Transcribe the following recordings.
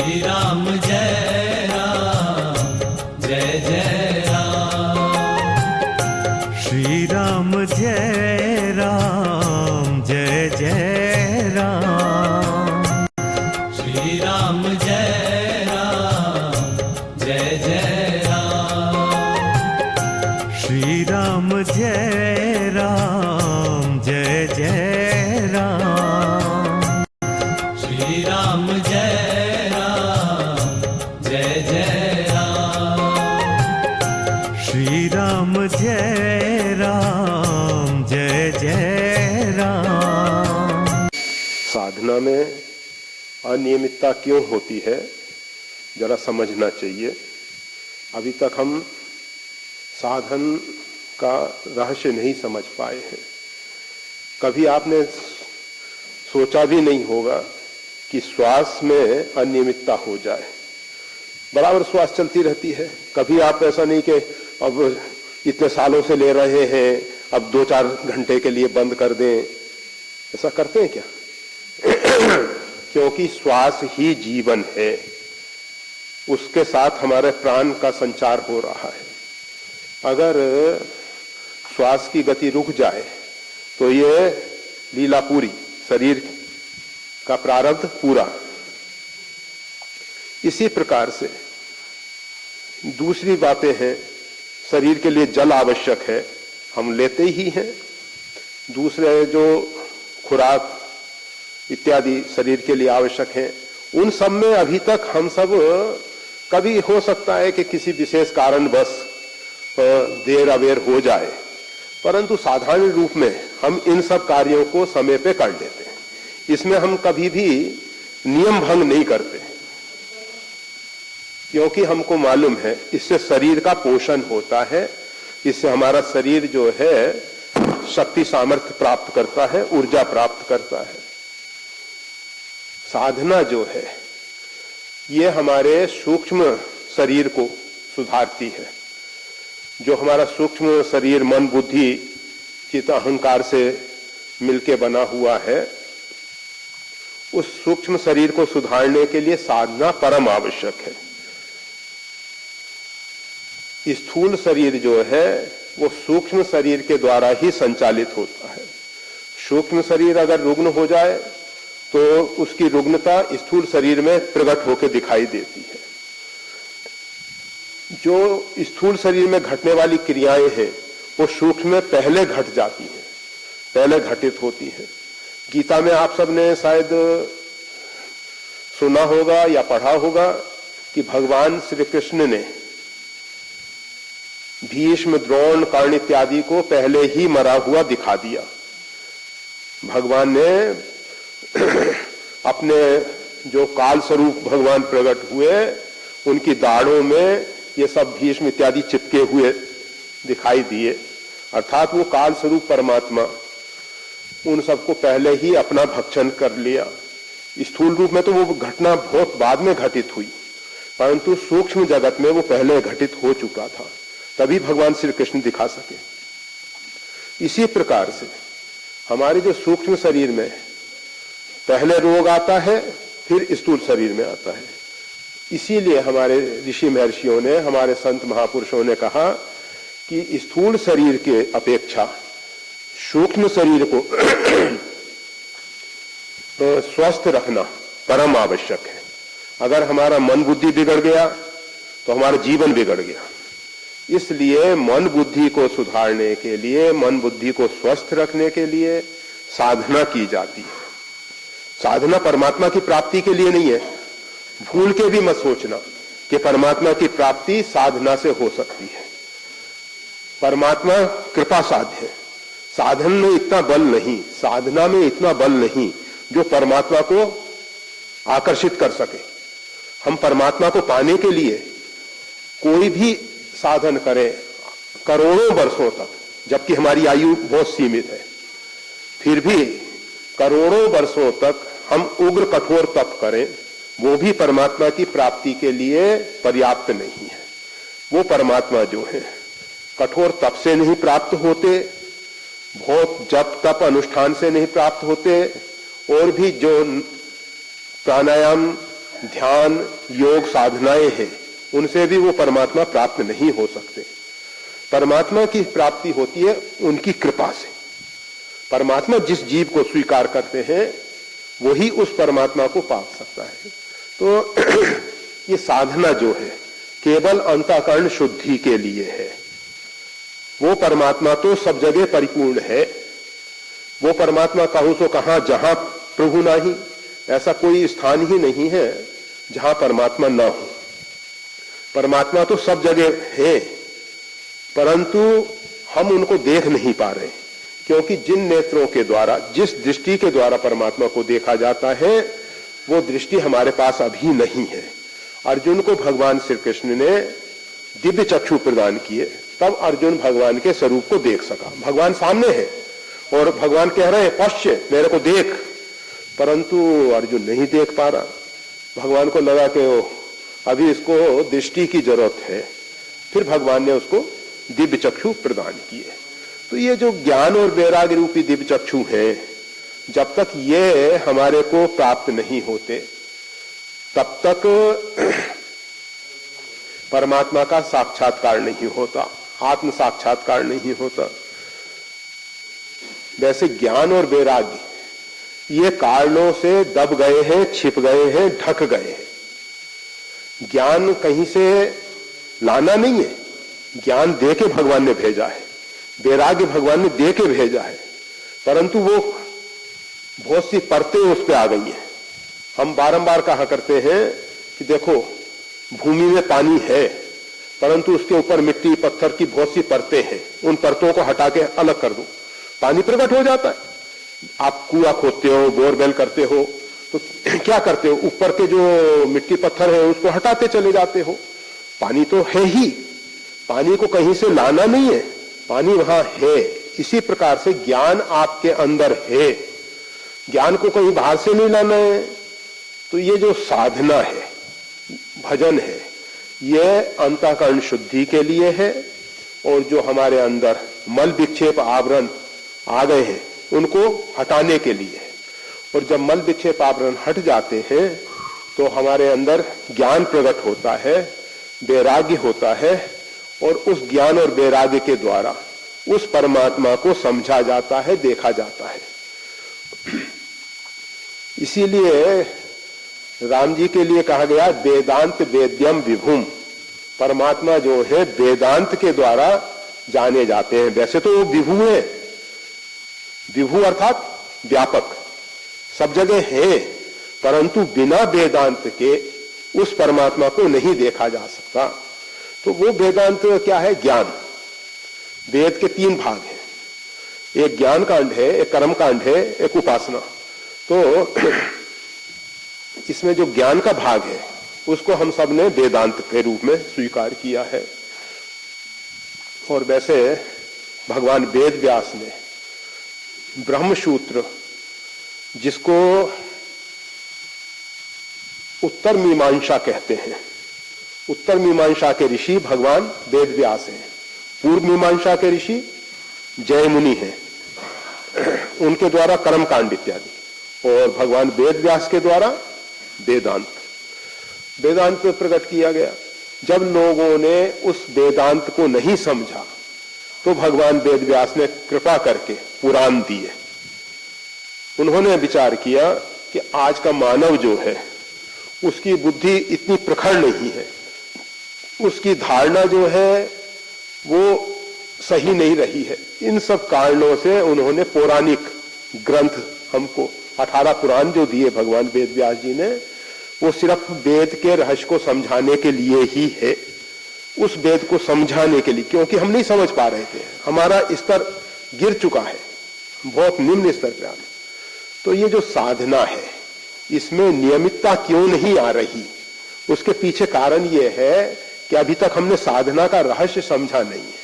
श्री राम जय राम जय जय राम। श्री राम जय राम जय जय राम। श्री राम जय राम जय जय राम। श्री राम जय राम जय जय राम। श्री राम जय राम जय जय राम। श्री राम जय राम जय जय राम। साधना में अनियमितता क्यों होती है, जरा समझना चाहिए। अभी तक हम साधन का रहस्य नहीं समझ पाए हैं। कभी आपने सोचा भी नहीं होगा कि श्वास में अनियमितता हो जाए। बराबर श्वास चलती रहती है। कभी आप ऐसा नहीं कि अब इतने सालों से ले रहे हैं, अब 2-4 घंटे के लिए बंद कर दें। ऐसा करते हैं क्या? क्योंकि श्वास ही जीवन है, उसके साथ हमारे प्राण का संचार हो रहा है। अगर श्वास की गति रुक जाए तो ये लीला पूरी, शरीर का प्रारब्ध पूरा। इसी प्रकार से दूसरी बातें हैं। शरीर के लिए जल आवश्यक है, हम लेते ही हैं। दूसरे जो खुराक इत्यादि शरीर के लिए आवश्यक हैं, उन सब में अभी तक हम सब, कभी हो सकता है कि किसी विशेष कारणवश देर अबेर हो जाए, परंतु साधारण रूप में हम इन सब कार्यों को समय पे कर लेते हैं। इसमें हम कभी भी नियम भंग नहीं करते, क्योंकि हमको मालूम है इससे शरीर का पोषण होता है, इससे हमारा शरीर जो है शक्ति सामर्थ्य प्राप्त करता है, ऊर्जा प्राप्त करता है। साधना जो है ये हमारे सूक्ष्म शरीर को सुधारती है। जो हमारा सूक्ष्म शरीर मन बुद्धि चित्त अहंकार से मिलके बना हुआ है, उस सूक्ष्म शरीर को सुधारने के लिए साधना परम आवश्यक है। स्थूल शरीर जो है वो सूक्ष्म शरीर के द्वारा ही संचालित होता है। सूक्ष्म शरीर अगर रुग्ण हो जाए तो उसकी रुग्णता स्थूल शरीर में प्रकट होकर दिखाई देती है। जो स्थूल शरीर में घटने वाली क्रियाएं हैं वो सूक्ष्म में पहले घट जाती हैं, पहले घटित होती हैं। गीता में आप सबने शायद सुना होगा या पढ़ा होगा कि भगवान श्री कृष्ण ने भीष्म द्रोण कर्ण इत्यादि को पहले ही मरा हुआ दिखा दिया। भगवान ने अपने जो काल स्वरूप भगवान प्रकट हुए, उनकी दाढ़ों में ये सब भीष्म इत्यादि चिपके हुए दिखाई दिए। अर्थात वो काल स्वरूप परमात्मा उन सबको पहले ही अपना भक्षण कर लिया। स्थूल रूप में तो वो घटना बहुत बाद में घटित हुई, परंतु सूक्ष्म जगत में वो पहले घटित हो चुका था, तभी भगवान श्री कृष्ण दिखा सके। इसी प्रकार से हमारे जो सूक्ष्म शरीर में पहले रोग आता है, फिर स्थूल शरीर में आता है। इसीलिए हमारे ऋषि महर्षियों ने, हमारे संत महापुरुषों ने कहा कि स्थूल शरीर के अपेक्षा सूक्ष्म शरीर को स्वस्थ रखना परम आवश्यक है। अगर हमारा मन बुद्धि बिगड़ गया तो हमारा जीवन बिगड़ गया। इसलिए मन बुद्धि को सुधारने के लिए, मन बुद्धि को स्वस्थ रखने के लिए साधना की जाती है। साधना परमात्मा की प्राप्ति के लिए नहीं है। भूल के भी मत सोचना कि परमात्मा की प्राप्ति साधना से हो सकती है। परमात्मा कृपा साध्य है। साधन में इतना बल नहीं, साधना में इतना बल नहीं जो परमात्मा को आकर्षित कर सके। हम परमात्मा को पाने के लिए कोई भी साधन करें करोड़ों वर्षों तक, जबकि हमारी आयु बहुत सीमित है, फिर भी करोड़ों वर्षों तक हम उग्र कठोर तप करें, वो भी परमात्मा की प्राप्ति के लिए पर्याप्त नहीं है। वो परमात्मा जो है कठोर तप से नहीं प्राप्त होते, बहुत जप तप अनुष्ठान से नहीं प्राप्त होते, और भी जो प्राणायाम ध्यान, योग, साधनाएं हैं, उनसे भी वो परमात्मा प्राप्त नहीं हो सकते। परमात्मा की प्राप्ति होती है उनकी कृपा से। परमात्मा जिस जीव को स्वीकार करते हैं वही उस परमात्मा को पा सकता है। तो ये साधना जो है केवल अंतःकरण शुद्धि के लिए है। वो परमात्मा तो सब जगह परिपूर्ण है। वो परमात्मा कहूं तो कहां, जहां प्रभु नहीं, ऐसा कोई स्थान ही नहीं है जहां परमात्मा ना हो। परमात्मा तो सब जगह है, परंतु हम उनको देख नहीं पा रहे, क्योंकि जिन नेत्रों के द्वारा, जिस दृष्टि के द्वारा परमात्मा को देखा जाता है वो दृष्टि हमारे पास अभी नहीं है। अर्जुन को भगवान श्री कृष्ण ने दिव्य चक्षु प्रदान किए, तब अर्जुन भगवान के स्वरूप को देख सका। भगवान सामने है और भगवान कह रहे हैं पश्य, मेरे को देख, परंतु अर्जुन नहीं देख पा रहा। भगवान को लगा कि अभी इसको दृष्टि की जरूरत है, फिर भगवान ने उसको दिव्य चक्षु प्रदान किए। तो ये जो ज्ञान और वैराग्य रूपी दिव्य चक्षु हैं, जब तक ये हमारे को प्राप्त नहीं होते तब तक परमात्मा का साक्षात्कार नहीं होता, आत्म साक्षात्कार नहीं होता। वैसे ज्ञान और वैराग्य ये कारणों से दब गए हैं, छिप गए हैं, ढक गए हैं। ज्ञान कहीं से लाना नहीं है, ज्ञान दे के भगवान ने भेजा है, वैराग्य भगवान ने दे के भेजा है, परंतु वो बहुत सी परतें उस पर आ गई हैं। हम बारंबार कहा करते हैं कि देखो भूमि में पानी है, परंतु उसके ऊपर मिट्टी पत्थर की बहुत सी परतें हैं, उन परतों को हटा के अलग कर दो, पानी प्रकट हो जाता है। आप कुआं खोदते हो, बोरवेल करते हो, तो क्या करते हो, ऊपर के जो मिट्टी पत्थर है उसको हटाते चले जाते हो, पानी तो है ही, पानी को कहीं से लाना नहीं है, पानी वहां है। इसी प्रकार से ज्ञान आपके अंदर है, ज्ञान को कहीं बाहर से नहीं लाना है। तो ये जो साधना है, भजन है, ये अंतःकरण शुद्धि के लिए है, और जो हमारे अंदर मल विक्षेप आवरण आ गए हैं उनको हटाने के लिए है। और जब मल विक्षेप आवरण हट जाते हैं तो हमारे अंदर ज्ञान प्रकट होता है, वैराग्य होता है, और उस ज्ञान और वैराग्य के द्वारा उस परमात्मा को समझा जाता है, देखा जाता है। इसीलिए राम जी के लिए कहा गया वेदांत वेद्यम विभुम, परमात्मा जो है वेदांत के द्वारा जाने जाते हैं। वैसे तो वो विभु है, विभु अर्थात व्यापक, सब जगह है, परंतु बिना वेदांत के उस परमात्मा को नहीं देखा जा सकता। तो वो वेदांत क्या है? ज्ञान। वेद के 3 भाग हैं, एक ज्ञान कांड है, एक कर्म कांड है, एक उपासना। तो इसमें जो ज्ञान का भाग है उसको हम सब ने वेदांत के रूप में स्वीकार किया है। और वैसे भगवान वेद व्यास ने ब्रह्मसूत्र, जिसको उत्तर मीमांसा कहते हैं, उत्तर मीमांसा के ऋषि भगवान वेद व्यास हैं, पूर्व मीमांसा के ऋषि जयमुनि हैं, उनके द्वारा कर्म कांड इत्यादि, और भगवान वेद व्यास के द्वारा वेदांत में प्रकट किया गया। जब लोगों ने उस वेदांत को नहीं समझा तो भगवान वेद व्यास ने कृपा करके पुराण दिए। उन्होंने विचार किया कि आज का मानव जो है उसकी बुद्धि इतनी प्रखर नहीं है, उसकी धारणा जो है वो सही नहीं रही है। इन सब कारणों से उन्होंने पौराणिक ग्रंथ हमको 18 पुराण जो दिए भगवान वेद व्यास जी ने, वो सिर्फ वेद के रहस्य को समझाने के लिए ही है, उस वेद को समझाने के लिए, क्योंकि हम नहीं समझ पा रहे थे, हमारा स्तर गिर चुका है, बहुत निम्न स्तर पे आ गया। तो ये जो साधना है इसमें नियमितता क्यों नहीं आ रही, उसके पीछे कारण ये है कि अभी तक हमने साधना का रहस्य समझा नहीं है।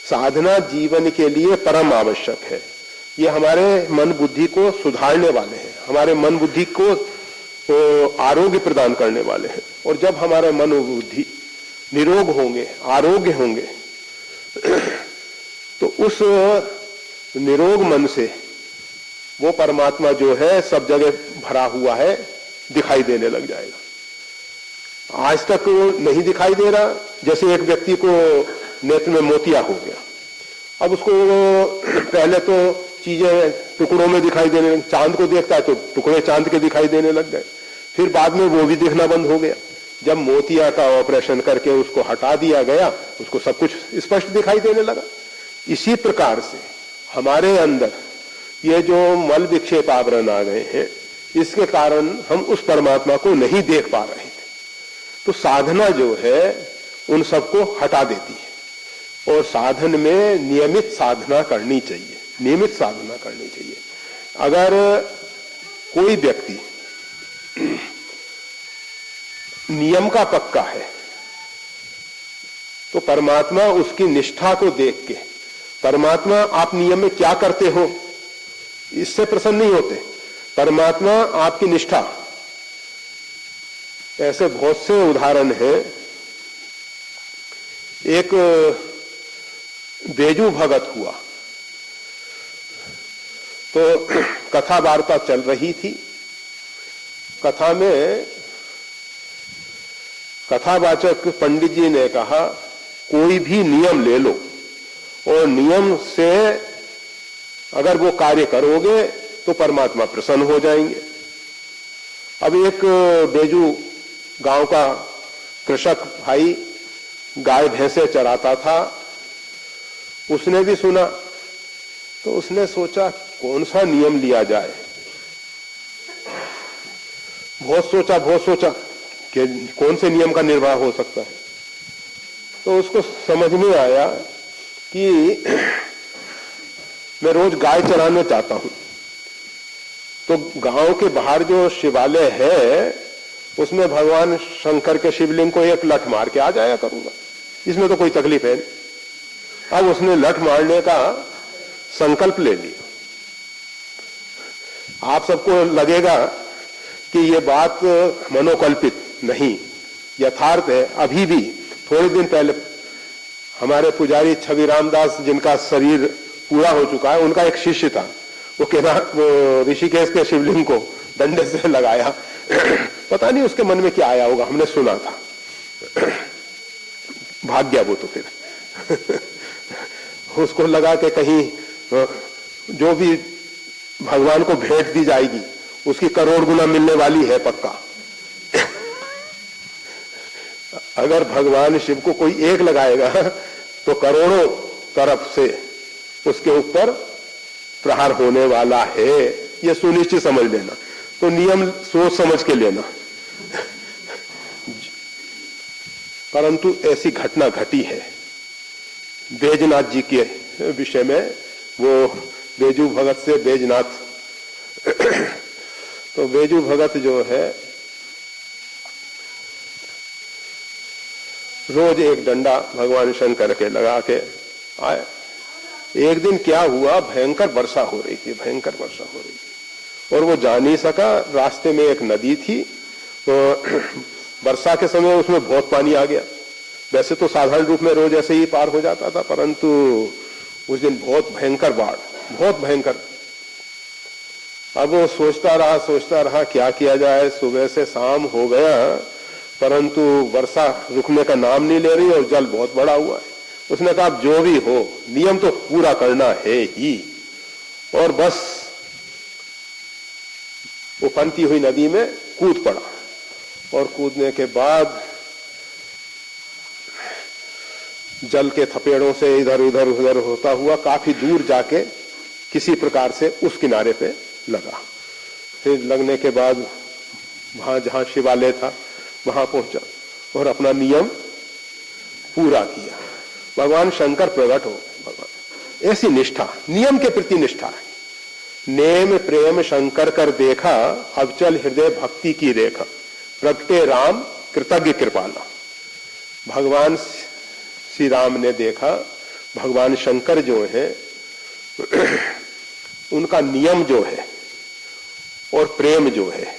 साधना जीवन के लिए परम आवश्यक है। ये हमारे मन बुद्धि को सुधारने वाले हैं, हमारे मन बुद्धि को आरोग्य प्रदान करने वाले हैं। और जब हमारे मन बुद्धि निरोग होंगे, आरोग्य होंगे, तो उस निरोग मन से वो परमात्मा जो है सब जगह भरा हुआ है दिखाई देने लग जाएगा। आज तक नहीं दिखाई दे रहा। जैसे एक व्यक्ति को नेत्र में मोतिया हो गया, अब उसको पहले तो चीजें टुकड़ों में दिखाई देने लगी, चांद को देखता है तो टुकड़े चांद के दिखाई देने लग गए, फिर बाद में वो भी दिखना बंद हो गया। जब मोतिया का ऑपरेशन करके उसको हटा दिया गया, उसको सब कुछ स्पष्ट दिखाई देने लगा। इसी प्रकार से हमारे अंदर ये जो मल विक्षेप आवरण आ गए हैं, इसके कारण हम उस परमात्मा को नहीं देख पा रहे थे। तो साधना जो है उन सबको हटा देती है, और साधन में नियमित साधना करनी चाहिए, नियमित साधना करनी चाहिए। अगर कोई व्यक्ति नियम का पक्का है तो परमात्मा उसकी निष्ठा को देख के, परमात्मा आप नियम में क्या करते हो इससे प्रसन्न नहीं होते, परमात्मा आपकी निष्ठा। ऐसे बहुत से उदाहरण हैं। एक बेजू भगत हुआ तो कथा वार्ता चल रही थी। कथा में कथावाचक पंडित जी ने कहा, कोई भी नियम ले लो और नियम से अगर वो कार्य करोगे तो परमात्मा प्रसन्न हो जाएंगे। अब एक बेजू गांव का कृषक भाई गाय भैंसे चराता था, उसने भी सुना तो उसने सोचा कौन सा नियम लिया जाए। बहुत सोचा कि कौन से नियम का निर्वाह हो सकता है। तो उसको समझ में आया कि मैं रोज गाय चराना चाहता हूं, तो गांव के बाहर जो शिवालय है उसमें भगवान शंकर के शिवलिंग को एक लठ मार के आ जाया करूंगा, इसमें तो कोई तकलीफ है नहीं। अब उसने लठ मारने का संकल्प ले लिया। आप सबको लगेगा कि ये बात मनोकल्पित नहीं, यथार्थ है। अभी भी थोड़े दिन पहले हमारे पुजारी छवि रामदास, जिनका शरीर पूरा हो चुका है, उनका एक शिष्य था, वो ऋषिकेश के शिवलिंग को डंडे से लगाया। पता नहीं उसके मन में क्या आया होगा, हमने सुना था। भाग गया वो तो फिर। उसको लगा कि कहीं जो भी भगवान को भेंट दी जाएगी उसकी करोड़ गुना मिलने वाली है पक्का। अगर भगवान शिव को कोई एक लगाएगा तो करोड़ों तरफ से उसके ऊपर प्रहार होने वाला है, यह सुनिश्चित समझ लेना। तो नियम सोच समझ के लेना। परंतु ऐसी घटना घटी है बैजनाथ जी के विषय में। वो बेजू भगत से बैजनाथ। तो बेजू भगत जो है रोज एक डंडा भगवान शंकर के लगा के आए। एक दिन क्या हुआ, भयंकर वर्षा हो रही थी, भयंकर वर्षा हो रही थी और वो जा नहीं सका। रास्ते में एक नदी थी, तो वर्षा के समय उसमें बहुत पानी आ गया। वैसे तो साधारण रूप में रोज ऐसे ही पार हो जाता था, परंतु उस दिन बहुत भयंकर बाढ़, बहुत भयंकर। अब वो सोचता रहा क्या किया जाए। सुबह से शाम हो गया परंतु वर्षा रुकने का नाम नहीं ले रही और जल बहुत बड़ा हुआ है। उसने कहा जो भी हो नियम तो पूरा करना है ही, और बस उफनती हुई नदी में कूद पड़ा। और कूदने के बाद जल के थपेड़ों से इधर उधर होता हुआ काफी दूर जाके किसी प्रकार से उस किनारे पे लगा। फिर लगने के बाद वहां जहां शिवालय था वहां पहुंचा और अपना नियम पूरा किया। भगवान शंकर प्रकट हो। भगवान ऐसी निष्ठा, नियम के प्रति निष्ठा है। नेम प्रेम शंकर कर देखा, अब चल हृदय भक्ति की रेखा, प्रगटे राम कृतज्ञ कृपाला। भगवान श्री राम ने देखा भगवान शंकर जो है उनका नियम जो है और प्रेम जो है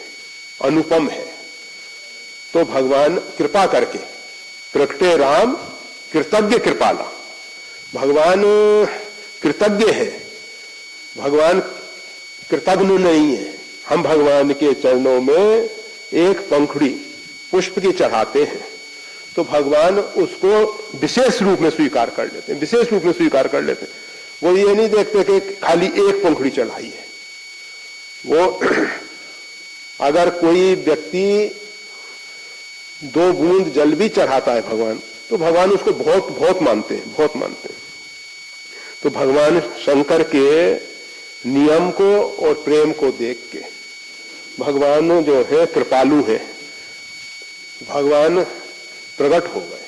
अनुपम है। तो भगवान कृपा करके, प्रगटे राम कृतज्ञ कृपाला, भगवान कृतज्ञ है, भगवान कृतज्ञ नहीं है। हम भगवान के चरणों में एक पंखुड़ी पुष्प की चढ़ाते हैं तो भगवान उसको विशेष रूप में स्वीकार कर लेते हैं, विशेष रूप में स्वीकार कर लेते हैं। वो ये नहीं देखते कि खाली एक पंखुड़ी चढ़ाई है। वो अगर कोई व्यक्ति 2 बूंद जल भी चढ़ाता है भगवान, तो भगवान उसको बहुत बहुत मानते हैं, बहुत मानते हैं। तो भगवान शंकर के नियम को और प्रेम को देख के भगवान जो है कृपालु है, भगवान प्रकट हो गए।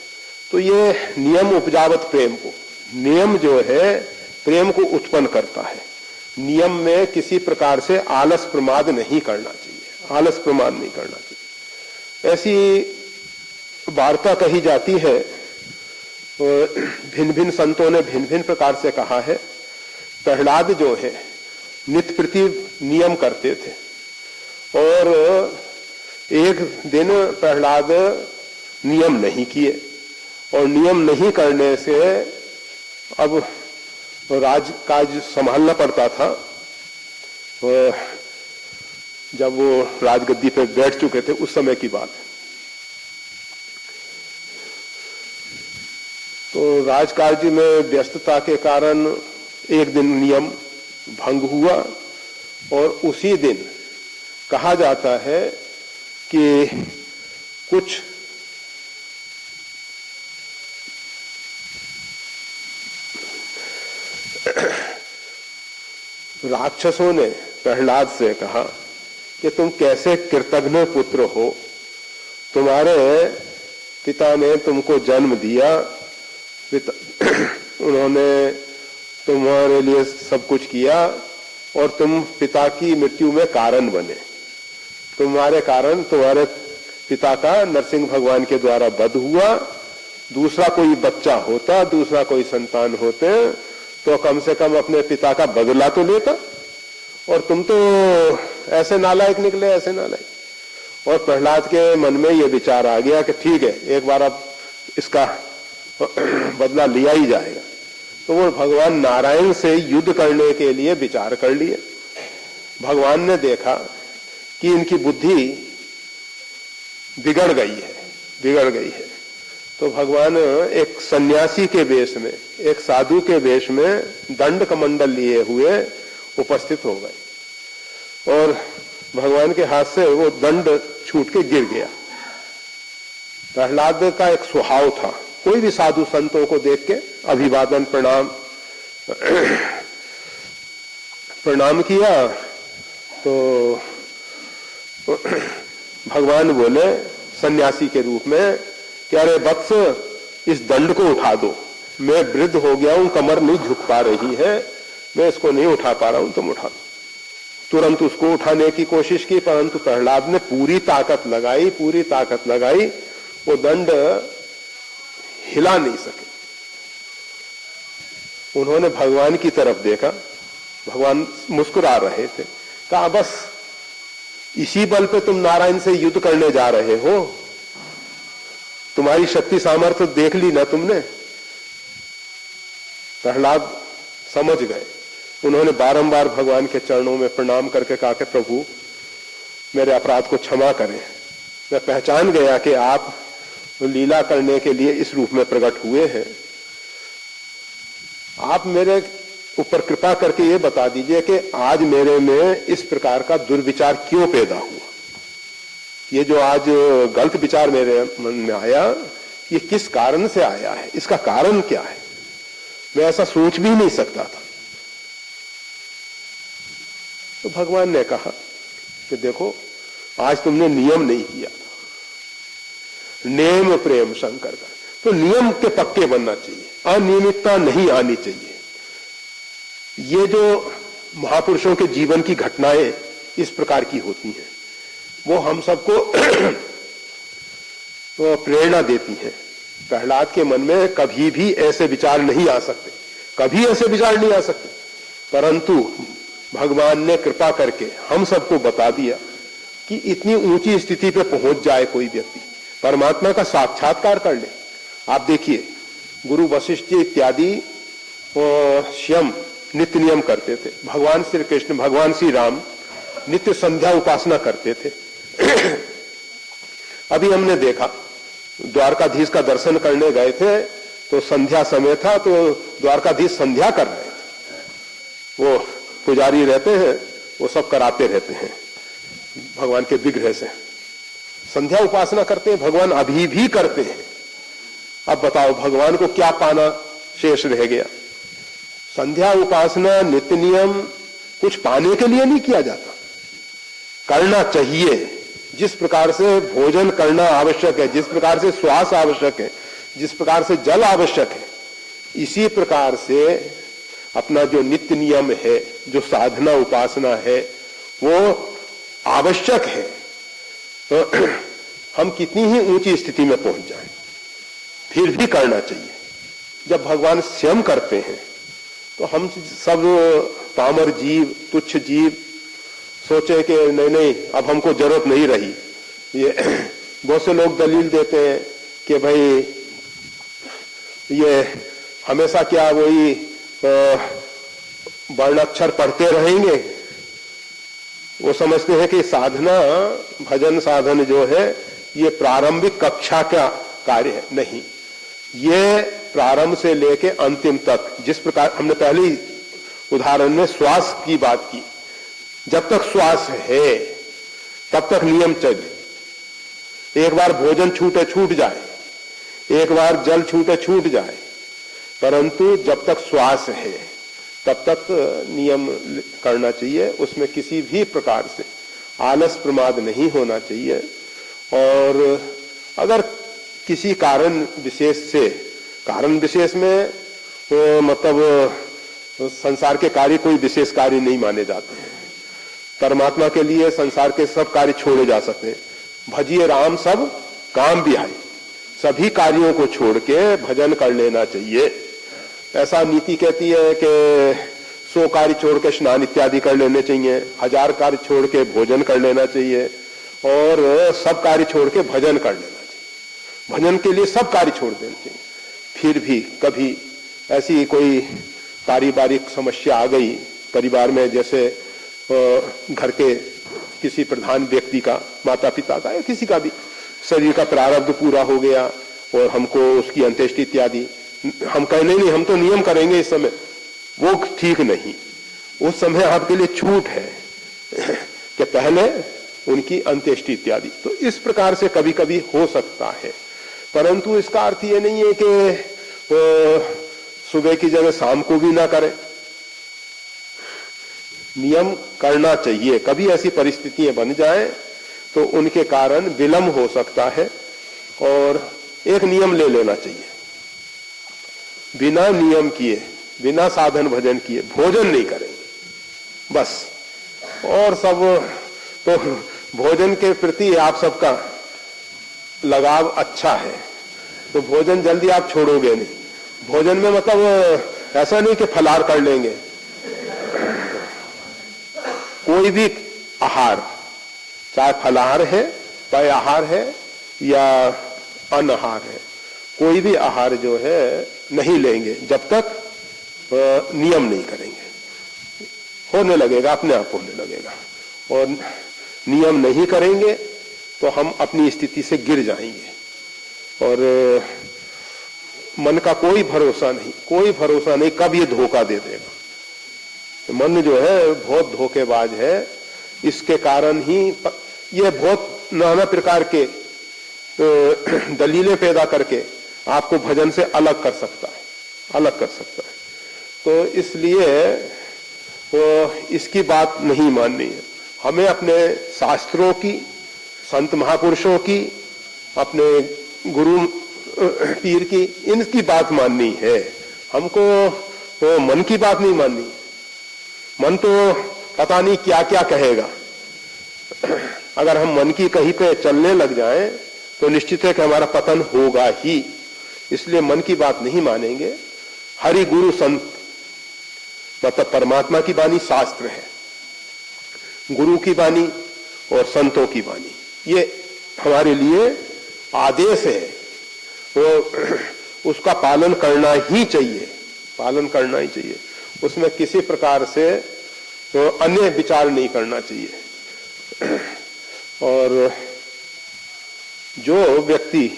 तो ये नियम उपजावत प्रेम को, नियम जो है प्रेम को उत्पन्न करता है। नियम में किसी प्रकार से आलस प्रमाद नहीं करना चाहिए, आलस प्रमाद नहीं करना चाहिए। ऐसी वार्ता कही जाती है, भिन्न भिन्न संतों ने भिन्न भिन्न प्रकार से कहा है। प्रहलाद जो है नित्य प्रति नियम करते थे और एक दिन प्रहलाद नियम नहीं किए और नियम नहीं करने से अब राजकाज संभालना पड़ता था। जब वो राजगद्दी पे बैठ चुके थे उस समय की बात है। तो राजकाज में व्यस्तता के कारण एक दिन नियम भंग हुआ और उसी दिन कहा जाता है कि कुछ राक्षसों ने प्रहलाद से कहा कि तुम कैसे कृतघ्न पुत्र हो, तुम्हारे पिता ने तुमको जन्म दिया, उन्होंने तुम्हारे लिए सब कुछ किया और तुम पिता की मृत्यु में कारण बने। तुम्हारे कारण तुम्हारे पिता का नरसिंह भगवान के द्वारा वध हुआ। दूसरा कोई बच्चा होता, दूसरा कोई संतान होते तो कम से कम अपने पिता का बदला तो लेता, और तुम तो ऐसे नालायक निकले, ऐसे नालायक। और प्रहलाद के मन में ये विचार आ गया कि ठीक है, एक बार अब इसका बदला लिया ही जाएगा। तो वो भगवान नारायण से युद्ध करने के लिए विचार कर लिए। भगवान ने देखा कि इनकी बुद्धि बिगड़ गई है, बिगड़ गई है। तो भगवान एक सन्यासी के वेश में, एक साधु के वेश में दंड कमंडल लिए हुए उपस्थित हो गए और भगवान के हाथ से वो दंड छूट के गिर गया। प्रहलाद का एक स्वभाव था, कोई भी साधु संतों को देख के अभिवादन प्रणाम किया तो भगवान बोले सन्यासी के रूप में कि अरे वत्स, इस दंड को उठा दो, मैं वृद्ध हो गया हूं, कमर नहीं झुक पा रही है, मैं इसको नहीं उठा पा रहा हूं, तुम उठा दो। तुरंत उसको उठाने की कोशिश की, परंतु प्रहलाद ने पूरी ताकत लगाई, पूरी ताकत लगाई, वो दंड हिला नहीं सके। उन्होंने भगवान की तरफ देखा, भगवान मुस्कुरा रहे थे, कहा बस इसी बल पे तुम नारायण से युद्ध करने जा रहे हो, तुम्हारी शक्ति सामर्थ्य देख ली ना तुमने। प्रहलाद समझ गए। उन्होंने बारंबार भगवान के चरणों में प्रणाम करके कहा कि प्रभु मेरे अपराध को क्षमा करें, मैं पहचान गया कि आप लीला करने के लिए इस रूप में प्रकट हुए हैं। आप मेरे ऊपर कृपा करके ये बता दीजिए कि आज मेरे में इस प्रकार का दुर्विचार क्यों पैदा हुआ, ये जो आज गलत विचार मेरे मन में आया, ये किस कारण से आया है, इसका कारण क्या है, मैं ऐसा सोच भी नहीं सकता था। तो भगवान ने कहा कि देखो आज तुमने नियम नहीं किया था, नेम प्रेम शंकर का, तो नियम के पक्के बनना चाहिए, अनियमितता नहीं आनी चाहिए। ये जो महापुरुषों के जीवन की घटनाएं इस प्रकार की होती हैं, वो हम सबको तो प्रेरणा देती हैं। प्रहलाद के मन में कभी भी ऐसे विचार नहीं आ सकते, कभी ऐसे विचार नहीं आ सकते, परंतु भगवान ने कृपा करके हम सबको बता दिया कि इतनी ऊंची स्थिति पे पहुंच जाए कोई व्यक्ति, परमात्मा का साक्षात्कार कर ले। आप देखिए गुरु वशिष्ठ जी इत्यादि स्वयं नित्य नियम करते थे, भगवान श्री कृष्ण, भगवान श्री राम नित्य संध्या उपासना करते थे। अभी हमने देखा, द्वारकाधीश का दर्शन करने गए थे तो संध्या समय था, तो द्वारकाधीश संध्या कर रहे थे। वो पुजारी रहते हैं, वो सब कराते रहते हैं भगवान के विग्रह से, संध्या उपासना करते हैं, भगवान अभी भी करते हैं। अब बताओ भगवान को क्या पाना शेष रह गया? संध्या उपासना नित्य नियम कुछ पाने के लिए नहीं किया जाता, करना चाहिए। जिस प्रकार से भोजन करना आवश्यक है, जिस प्रकार से श्वास आवश्यक है, जिस प्रकार से जल आवश्यक है, इसी प्रकार से अपना जो नित्य नियम है, जो साधना उपासना है, वो आवश्यक है। तो हम कितनी ही ऊंची स्थिति में पहुंच जाएं, फिर भी करना चाहिए। जब भगवान स्वयं करते हैं तो हम सब पामर जीव, तुच्छ जीव सोचे कि नहीं नहीं अब हमको जरूरत नहीं रही। ये बहुत से लोग दलील देते हैं कि भाई ये हमेशा क्या वही वर्णाक्षर पढ़ते रहेंगे। वो समझते हैं कि साधना, भजन साधन जो है ये प्रारंभिक कक्षा का कार्य है। नहीं, ये प्रारंभ से लेके अंतिम तक, जिस प्रकार हमने पहले ही उदाहरण में श्वास की बात की, जब तक श्वास है तब तक नियम चले। एक बार भोजन छूटे छूट जाए, एक बार जल छूटे छूट जाए, परंतु जब तक श्वास है तब तक नियम करना चाहिए। उसमें किसी भी प्रकार से आलस प्रमाद नहीं होना चाहिए। और अगर किसी कारण विशेष से, कारण विशेष में मतलब संसार के कार्य कोई विशेष कार्य नहीं माने जाते हैं। परमात्मा के लिए संसार के सब कार्य छोड़े जा सकते हैं। भजिए राम सब काम भी आए, सभी कार्यों को छोड़ के भजन कर लेना चाहिए। ऐसा नीति कहती है कि 100 कार्य छोड़ के स्नान इत्यादि कर लेने चाहिए, 1000 कार्य छोड़ के भोजन कर लेना चाहिए, और सब कार्य छोड़ के भजन कर लेना चाहिए। भजन के लिए सब कार्य छोड़ देना चाहिए। फिर भी कभी ऐसी कोई पारिवारिक समस्या आ गई परिवार में, जैसे घर के किसी प्रधान व्यक्ति का, माता पिता का या किसी का भी शरीर का प्रारब्ध पूरा हो गया और हमको उसकी अंत्येष्टि इत्यादि, हम कहें नहीं हम तो नियम करेंगे इस समय, वो ठीक नहीं। उस समय आपके लिए छूट है कि पहले उनकी अंत्येष्टि इत्यादि। तो इस प्रकार से कभी कभी हो सकता है, परंतु इसका अर्थ ये नहीं है कि सुबह की जगह शाम को भी ना करें। नियम करना चाहिए। कभी ऐसी परिस्थितियां बन जाए तो उनके कारण विलंब हो सकता है, और एक नियम ले लेना चाहिए, बिना नियम किए, बिना साधन भजन किए भोजन नहीं करेंगे बस। और सब तो भोजन के प्रति आप सबका लगाव अच्छा है, तो भोजन जल्दी आप छोड़ोगे नहीं। भोजन में मतलब ऐसा नहीं कि फलाहार कर लेंगे, कोई भी आहार, चाहे फलाहार है, पेय आहार है या अनाहार है, कोई भी आहार जो है नहीं लेंगे जब तक नियम नहीं करेंगे। होने लगेगा, अपने आप होने लगेगा। और नियम नहीं करेंगे तो हम अपनी स्थिति से गिर जाएंगे, और मन का कोई भरोसा नहीं, कोई भरोसा नहीं कब ये धोखा दे देगा। मन जो है बहुत धोखेबाज है। इसके कारण ही ये बहुत नाना प्रकार के दलीलें पैदा करके आपको भजन से अलग कर सकता है, अलग कर सकता है। तो इसलिए तो इसकी बात नहीं माननी है। हमें अपने शास्त्रों की, संत महापुरुषों की, अपने गुरु पीर की, इनकी बात माननी है। हमको तो मन की बात नहीं माननी। मन तो पता नहीं क्या क्या कहेगा। अगर हम मन की कहीं पे चलने लग जाएं तो निश्चित है कि हमारा पतन होगा ही। इसलिए मन की बात नहीं मानेंगे। हरि गुरु संत मतलब परमात्मा की वाणी शास्त्र है, गुरु की वाणी और संतों की वाणी, ये हमारे लिए आदेश है। तो उसका पालन करना ही चाहिए, पालन करना ही चाहिए। उसमें किसी प्रकार से तो अन्य विचार नहीं करना चाहिए। और जो व्यक्ति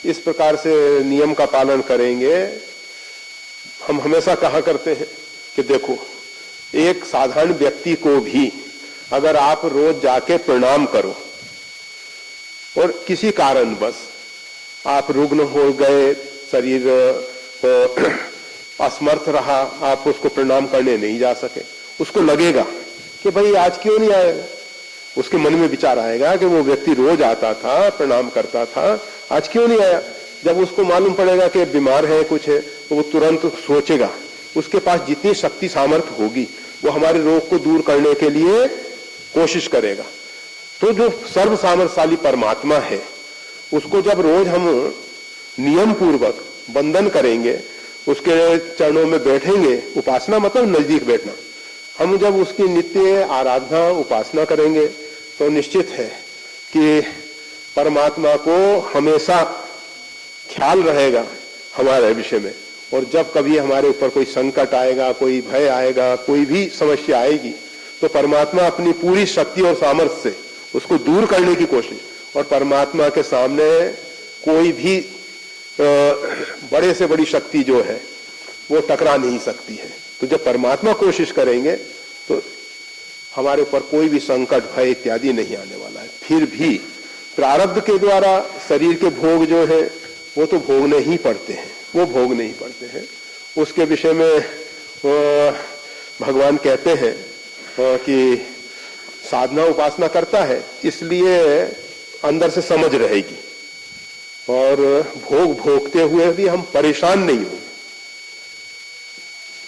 इस प्रकार से नियम का पालन करेंगे, हम हमेशा कहा करते हैं कि देखो, एक साधारण व्यक्ति को भी अगर आप रोज जाके प्रणाम करो और किसी कारणवश आप रुग्ण हो गए, शरीर असमर्थ रहा, आप उसको प्रणाम करने नहीं जा सके, उसको लगेगा कि भाई आज क्यों नहीं आएगा। उसके मन में विचार आएगा कि वो व्यक्ति रोज आता था, प्रणाम करता था, आज क्यों नहीं आया। जब उसको मालूम पड़ेगा कि बीमार है, कुछ है, तो वो तुरंत सोचेगा, उसके पास जितनी शक्ति सामर्थ्य होगी वो हमारे रोग को दूर करने के लिए कोशिश करेगा। तो जो सर्व सामर्थ्यशाली परमात्मा है, उसको जब रोज हम नियम पूर्वक वंदन करेंगे, उसके चरणों में बैठेंगे, उपासना मतलब नजदीक बैठना, हम जब उसकी नित्य आराधना उपासना करेंगे तो निश्चित है कि परमात्मा को हमेशा ख्याल रहेगा हमारे विषय में। और जब कभी हमारे ऊपर कोई संकट आएगा, कोई भय आएगा, कोई भी समस्या आएगी, तो परमात्मा अपनी पूरी शक्ति और सामर्थ्य से उसको दूर करने की कोशिश, और परमात्मा के सामने कोई भी बड़े से बड़ी शक्ति जो है वो टकरा नहीं सकती है। तो जब परमात्मा कोशिश करेंगे तो हमारे ऊपर कोई भी संकट भय इत्यादि नहीं आने वाला है। फिर भी प्रारब्ध के द्वारा शरीर के भोग जो है वो तो भोगने ही पड़ते हैं, वो भोगने ही पड़ते हैं। उसके विषय में भगवान कहते हैं कि साधना उपासना करता है इसलिए अंदर से समझ रहेगी, और भोग भोगते हुए भी हम परेशान नहीं होंगे।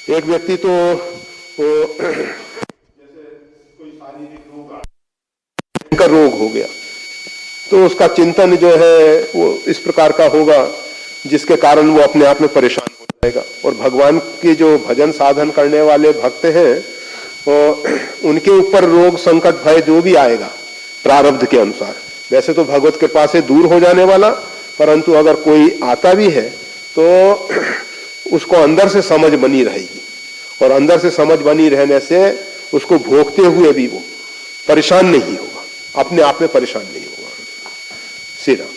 एक व्यक्ति तो जैसे कोई शारीरिक रोग हो गया, तो उसका चिंतन जो है वो इस प्रकार का होगा जिसके कारण वो अपने आप में परेशान हो जाएगा। और भगवान के जो भजन साधन करने वाले भक्त हैं, उनके ऊपर रोग संकट भय जो भी आएगा प्रारब्ध के अनुसार, वैसे तो भगवत कृपा से दूर हो जाने वाला, परंतु अगर कोई आता भी है तो उसको अंदर से समझ बनी रहेगी, और अंदर से समझ बनी रहने से उसको भोगते हुए भी वो परेशान नहीं होगा, अपने आप में परेशान नहीं होगा। श्री राम।